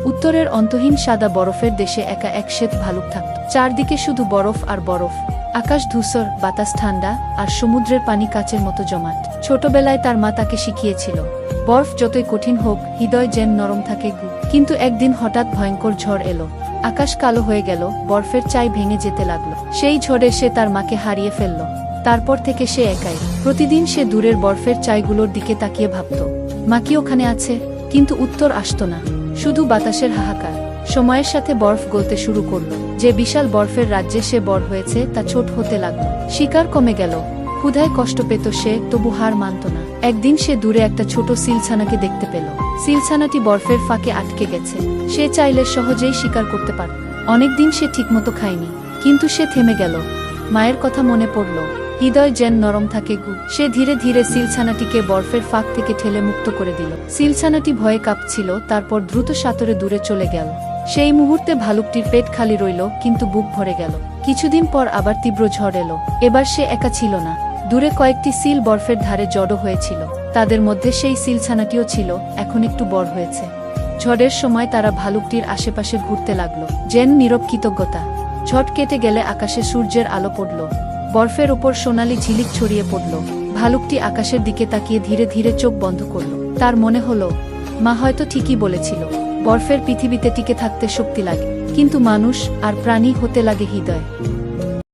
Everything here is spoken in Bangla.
উত্তরের অন্তহীন সাদা বরফের দেশে একা এক শ্বেত ভালুক থাকত। চারদিকে শুধু বরফ আর বরফ, আকাশ ধূসর, বাতাস ঠান্ডা, আর সমুদ্রের পানি কাচের মতো জমাট। ছোটবেলায় তার মা তাকে শিখিয়েছিল, বরফ যতই কঠিন হোক, হৃদয় যেন নরম থাকে। কিন্তু একদিন হঠাৎ ভয়ঙ্কর ঝড় এলো। আকাশ কালো হয়ে গেল, বরফের চাই ভেঙে যেতে লাগলো। সেই ঝড়ে সে তার মাকে হারিয়ে ফেলল। তারপর থেকে সে একাই। প্রতিদিন সে দূরের বরফের চাইগুলোর দিকে তাকিয়ে ভাবত, মা কি ওখানে আছে? কিন্তু উত্তর আসতো না, শুধু বাতাসের হাহাকার। সময়ের সাথে বরফ গলতে শুরু করল। যে বিশাল বরফের রাজ্যে সে বড় হয়েছে তা ছোট হতে লাগলো। শিকার কমে গেল, ক্ষুধায় কষ্ট পেত সে, তবু হার মানত না। একদিন সে দূরে একটা ছোট সিলছানাকে দেখতে পেল। সিলছানাটি বরফের ফাঁকে আটকে গেছে। সে চাইলে সহজেই শিকার করতে পারত। অনেকদিন সে ঠিকমতো খায়নি, কিন্তু সে থেমে গেল। মায়ের কথা মনে পড়ল, হৃদয় যেন নরম থাকে। সে ধীরে ধীরে সিলছানাটিকে বরফের ফাঁক থেকে ঠেলে মুক্ত করে দিল। সিলছানাটি ভয়ে কাঁপছিল, তারপর দ্রুত সাঁতরে দূরে চলে গেল। সেই মুহূর্তে ভালুকটির পেট খালি রইল, কিন্তু বুক ভরে গেল। কিছুদিন পর আবার তীব্র ঝড় এলো। এবার সে একা ছিল না, দূরে কয়েকটি সিল বরফের ধারে জড়ো হয়েছিল। তাদের মধ্যে সেই সিলছানাটিও ছিল, এখন একটু বড় হয়েছে। ঝড়ের সময় তারা ভালুকটির আশেপাশে ঘুরতে লাগলো, যেন নীরব কৃতজ্ঞতা। ঝড় কেটে গেলে আকাশে সূর্যের আলো পড়ল, বরফের ওপর সোনালি ঝিলিক ছড়িয়ে পড়ল। ভালুকটি আকাশের দিকে তাকিয়ে ধীরে ধীরে চোখ বন্ধ করল। তার মনে হলো, মা হয়তো ঠিকই বলেছিল, বরফের পৃথিবীতে টিকে থাকতে শক্তি লাগে, কিন্তু মানুষ আর প্রাণী হতে লাগে হৃদয়।